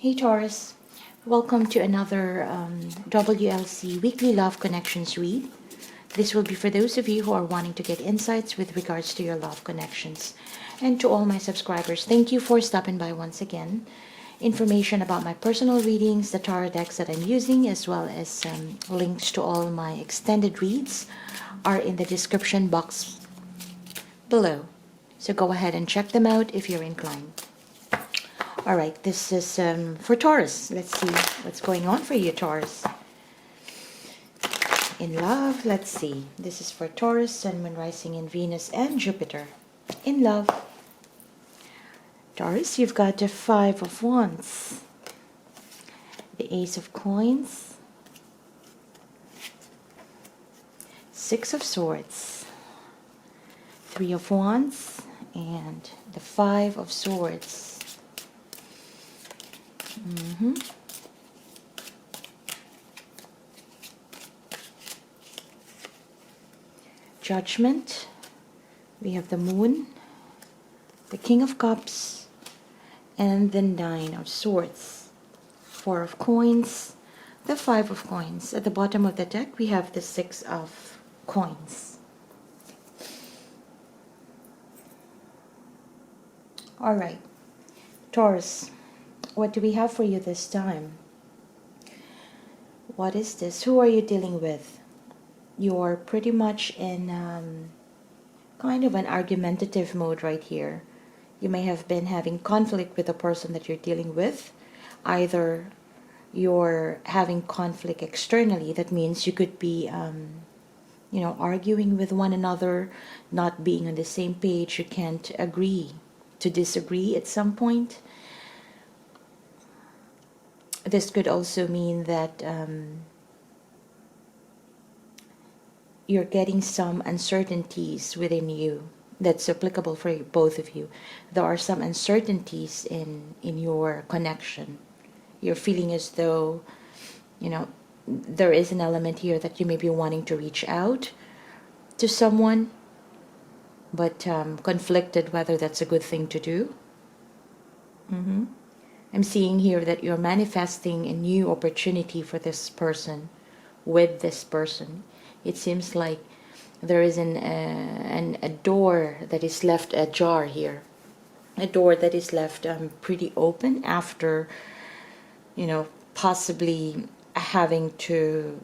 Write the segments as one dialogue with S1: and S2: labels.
S1: Hey Taurus, welcome to another WLC Weekly Love Connections read. This will be for those of you who are wanting to get insights with regards to your love connections. And to all my subscribers, thank you for stopping by once again. Information about my personal readings, the tarot decks that I'm using, as well as links to all my extended reads are in the description box below. So go ahead and check them out if you're inclined. All right, this is for Taurus. Let's see what's going on for you, Taurus. In love, let's see. This is for Taurus, Sun, Moon, Rising in Venus, and Jupiter. In love, Taurus, you've got the Five of Wands, the Ace of Coins, Six of Swords, Three of Wands, and the Five of Swords. Judgment. We have the Moon, the King of Cups, and the Nine of Swords. Four of Coins, the Five of Coins. At the bottom of the deck, we have the Six of Coins. All right, Taurus. What do we have for you this time? What is this? Who are you dealing with? You're pretty much in kind of an argumentative mode right here. You may have been having conflict with the person that you're dealing with. Either you're having conflict externally. That means you could be, arguing with one another, not being on the same page. You can't agree to disagree at some point. This could also mean that you're getting some uncertainties within you that's applicable for both of you. There are some uncertainties in your connection. You're feeling as though, there is an element here that you may be wanting to reach out to someone, but conflicted whether that's a good thing to do. I'm seeing here that you're manifesting a new opportunity for this person, with this person. It seems like there is a door that is left ajar here. A door that is left pretty open after, possibly having to,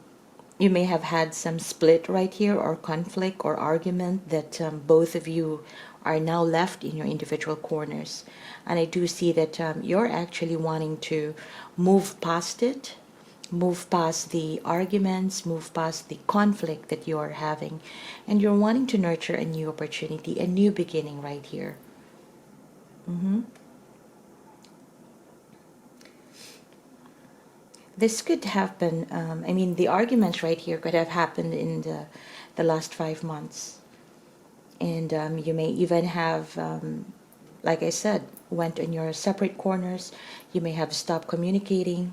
S1: you may have had some split right here, or conflict or argument that both of you are now left in your individual corners. And I do see that you're actually wanting to move past it, move past the arguments, move past the conflict that you're having, and you're wanting to nurture a new opportunity, a new beginning right here. This could happen, the arguments right here could have happened in the last 5 months. And you may even have, like I said, went in your separate corners. You may have stopped communicating.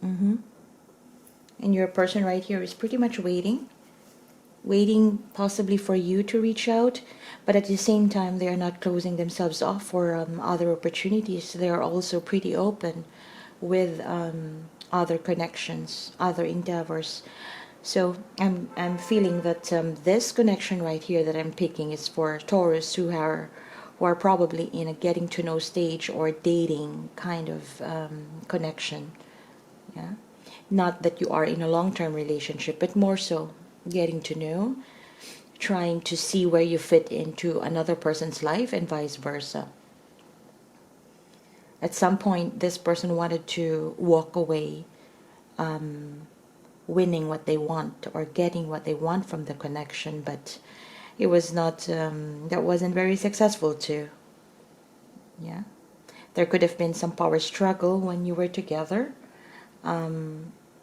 S1: And your person right here is pretty much waiting possibly for you to reach out, but at the same time they are not closing themselves off for other opportunities. They are also pretty open with other connections, other endeavors. So I'm feeling that this connection right here that I'm picking is for Taurus who are probably in a getting to know stage or dating kind of connection. Yeah, not that you are in a long-term relationship, but more so getting to know, trying to see where you fit into another person's life and vice versa. At some point, this person wanted to walk away, winning what they want or getting what they want from the connection, but it was not, that wasn't very successful too. Yeah, there could have been some power struggle when you were together.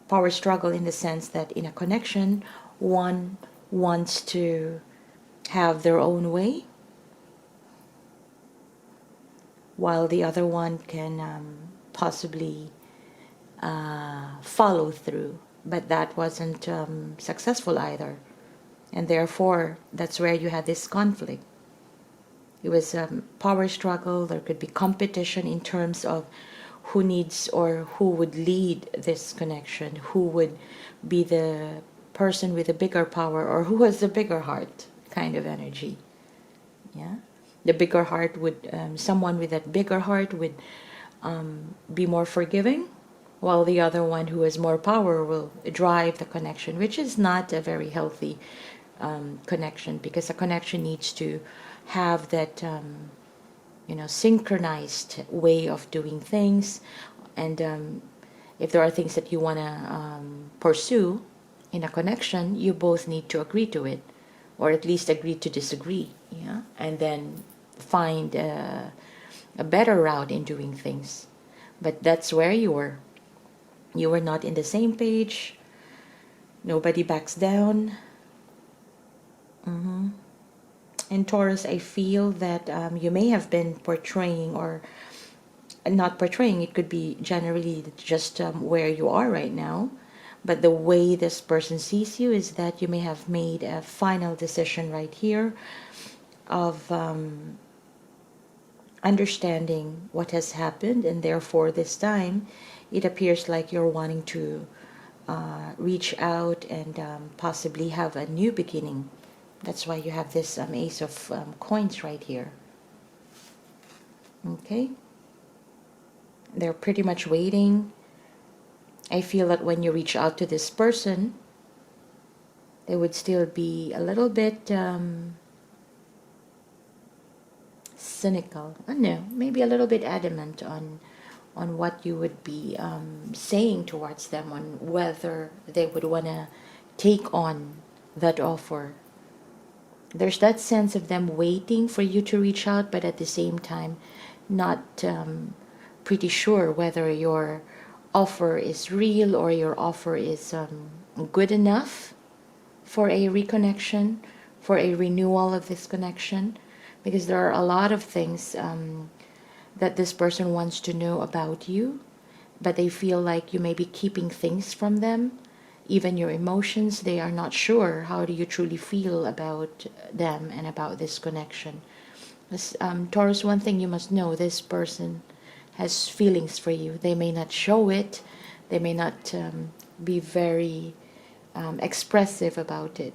S1: Power struggle in the sense that in a connection, one wants to have their own way, while the other one can possibly follow through, but that wasn't successful either, and therefore that's where you had this conflict. it was power struggle. There could be competition in terms of who needs or who would lead this connection, who would be the person with the bigger power, or who has the bigger heart kind of energy. Yeah, the bigger heart would, someone with that bigger heart would be more forgiving, while the other one who has more power will drive the connection, which is not a very healthy connection, because a connection needs to have that synchronized way of doing things. And if there are things that you want to pursue in a connection, you both need to agree to it, or at least agree to disagree, yeah, and then find a better route in doing things. But that's where you were not in the same page. Nobody backs down. And Taurus, I feel that you may have been portraying, or not portraying, it could be generally just where you are right now, but the way this person sees you is that you may have made a final decision right here of understanding what has happened, and therefore this time it appears like you're wanting to reach out and possibly have a new beginning. That's why you have this Ace of Coins right here. Okay, they're pretty much waiting. I feel that when you reach out to this person, they would still be a little bit cynical. No, maybe a little bit adamant on what you would be saying towards them, on whether they would want to take on that offer. There's that sense of them waiting for you to reach out, but at the same time not pretty sure whether your offer is real or your offer is good enough for a reconnection, for a renewal of this connection, because there are a lot of things that this person wants to know about you, but they feel like you may be keeping things from them, even your emotions. They are not sure how do you truly feel about them and about this connection. Taurus, one thing you must know, this person has feelings for you. They may not show it, they may not be very expressive about it,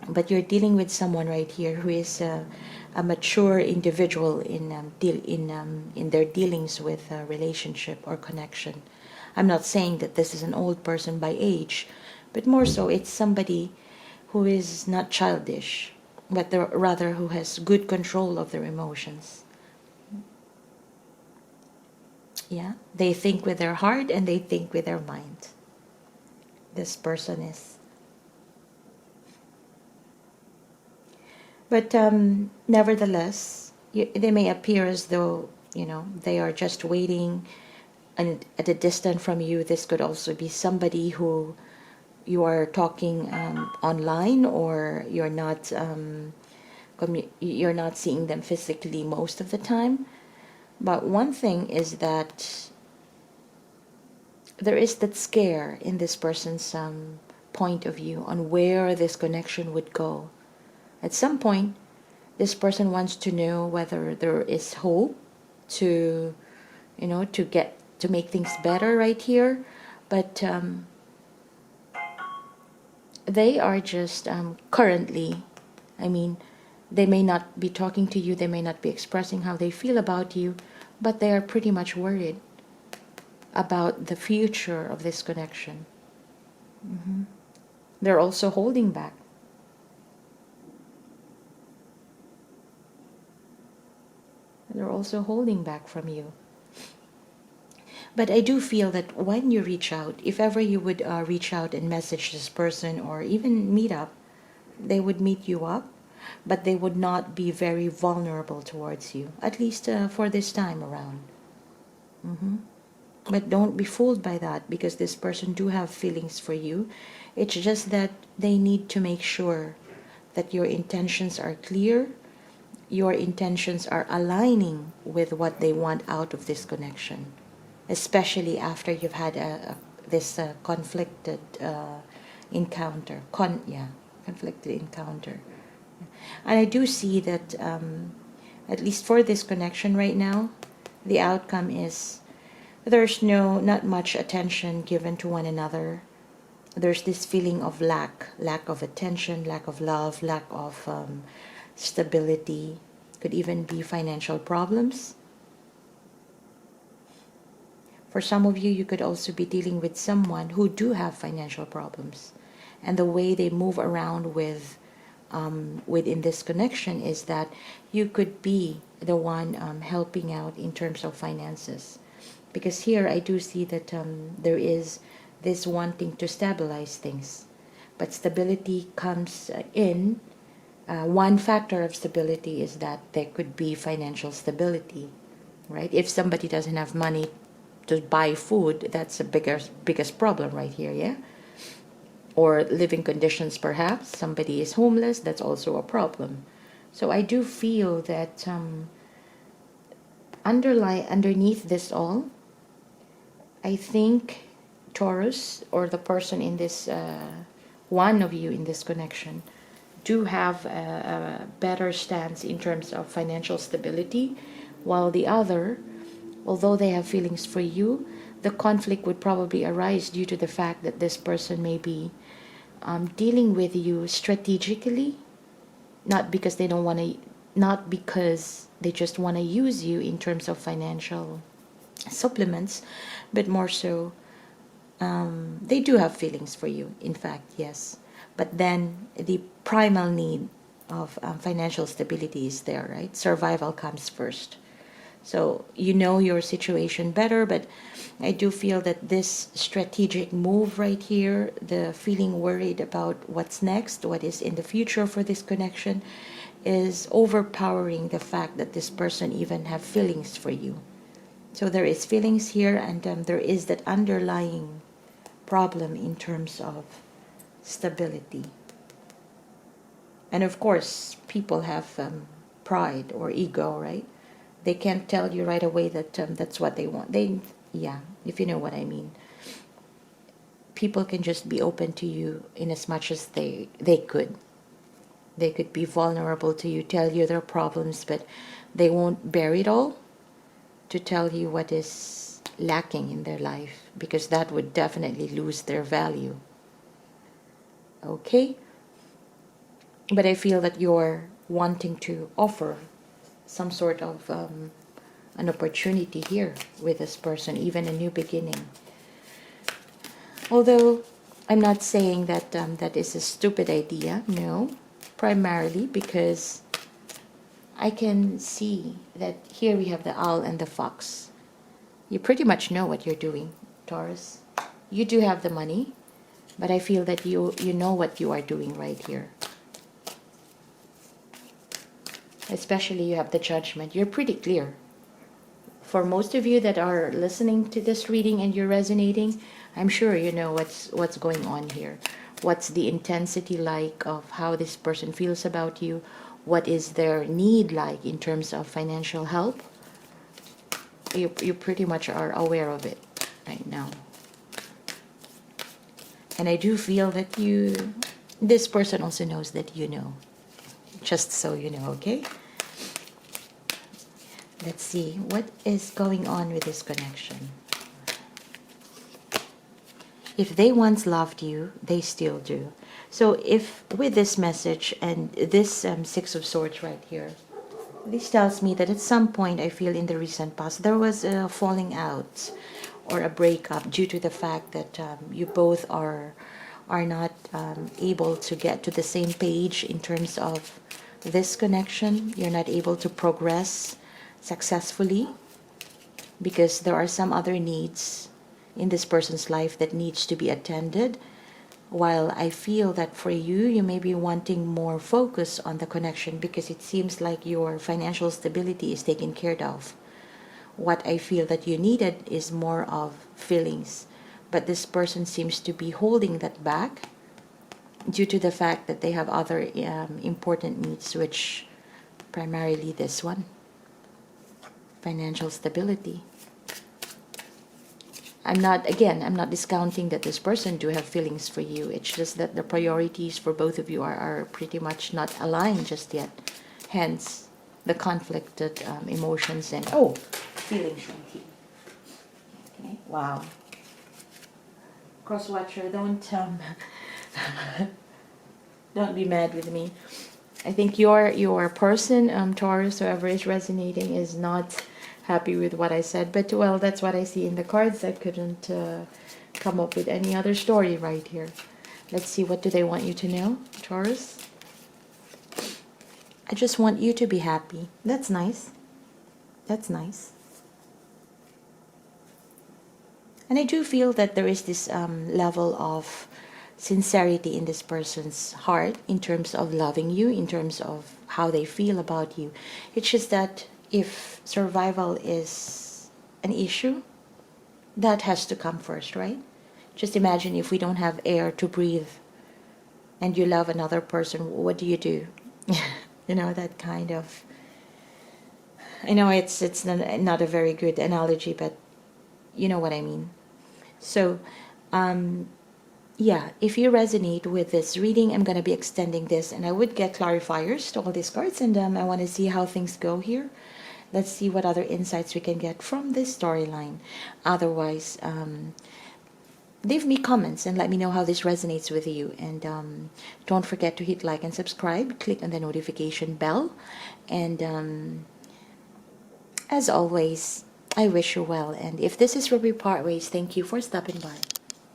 S1: but you're dealing with someone right here who is a mature individual in their dealings with a relationship or connection. I'm not saying that this is an old person by age, but more so it's somebody who is not childish, but rather who has good control of their emotions. Yeah, they think with their heart and they think with their mind. This person is. But nevertheless, they may appear as though, they are just waiting, and at a distance from you. This could also be somebody who you are talking online, or you're not seeing them physically most of the time. But one thing is that there is that scare in this person's point of view on where this connection would go. At some point, this person wants to know whether there is hope to make things better right here, but they are just currently, they may not be talking to you, they may not be expressing how they feel about you, but they are pretty much worried about the future of this connection. They're also holding back. They're also holding back from you. But I do feel that when you reach out, if ever you would reach out and message this person or even meet up, they would meet you up, but they would not be very vulnerable towards you, at least for this time around. But don't be fooled by that, because this person do have feelings for you. It's just that they need to make sure that your intentions are clear, your intentions are aligning with what they want out of this connection, especially after you've had this conflicted encounter. Conflicted encounter. And I do see that At least for this connection right now, the outcome is there's not much attention given to one another. There's this feeling of lack of attention, lack of love, lack of stability. Could even be financial problems. For some of you, you could also be dealing with someone who do have financial problems, and the way they move around within this connection is that you could be the one helping out in terms of finances. Because here I do see that there is this wanting to stabilize things, but stability comes in. One factor of stability is that there could be financial stability, right? If somebody doesn't have money to buy food, that's the biggest problem right here, yeah? Or living conditions, perhaps. Somebody is homeless, that's also a problem. So I do feel that underneath this all, I think Taurus, or the person in this, one of you in this connection, do have a better stance in terms of financial stability, while the other, although they have feelings for you, the conflict would probably arise due to the fact that this person may be dealing with you strategically, not because they don't want to, not because they just want to use you in terms of financial supplements, but more so they do have feelings for you, in fact, yes. But then the primal need of financial stability is there, right? Survival comes first. So you know your situation better, but I do feel that this strategic move right here, the feeling worried about what's next, what is in the future for this connection, is overpowering the fact that this person even have feelings for you. So there is feelings here, and there is that underlying problem in terms of stability. And of course, people have pride or ego, right? They can't tell you right away that that's what they want. Yeah, if you know what I mean. People can just be open to you in as much as they could. They could be vulnerable to you, tell you their problems, but they won't bear it all to tell you what is lacking in their life, because that would definitely lose their value. Okay? But I feel that you're wanting to offer some sort of an opportunity here with this person, even a new beginning. Although I'm not saying that that is a stupid idea, no, primarily because I can see that here we have the owl and the fox. You pretty much know what you're doing, Taurus. You do have the money, but I feel that you know what you are doing right here. Especially you have the judgment. You're pretty clear. For most of you that are listening to this reading and you're resonating, I'm sure you know what's going on here. What's the intensity like of how this person feels about you? What is their need like in terms of financial help? You pretty much are aware of it right now. And I do feel that this person also knows that you know. Just so you know, okay? Let's see, what is going on with this connection? If they once loved you, they still do. So if with this message and this Six of Swords right here, this tells me that at some point I feel in the recent past there was a falling out or a breakup due to the fact that you both are not able to get to the same page in terms of this connection. You're not able to progress successfully because there are some other needs in this person's life that needs to be attended. While I feel that for you, you may be wanting more focus on the connection because it seems like your financial stability is taken care of. What I feel that you needed is more of feelings, but this person seems to be holding that back due to the fact that they have other important needs, which primarily this one, financial stability. I'm not discounting that this person do have feelings for you. It's just that the priorities for both of you are pretty much not aligned just yet. Hence, the conflicted emotions and, oh, feeling shrinky. Okay, wow. Cross-watcher, don't don't be mad with me. I think your person, Taurus, whoever is resonating, is not happy with what I said. But, well, that's what I see in the cards. I couldn't come up with any other story right here. Let's see, what do they want you to know, Taurus? I just want you to be happy. That's nice. That's nice. And I do feel that there is this level of sincerity in this person's heart in terms of loving you, in terms of how they feel about you. It's just that if survival is an issue, that has to come first, right? Just imagine if we don't have air to breathe and you love another person, what do you do? You know, that kind of... I know it's not a very good analogy, but you know what I mean. So, yeah, if you resonate with this reading, I'm going to be extending this, and I would get clarifiers to all these cards, and I want to see how things go here. Let's see what other insights we can get from this storyline. Otherwise, leave me comments and let me know how this resonates with you. And don't forget to hit like and subscribe. Click on the notification bell. And as always, I wish you well. And if this is where we part ways, thank you for stopping by.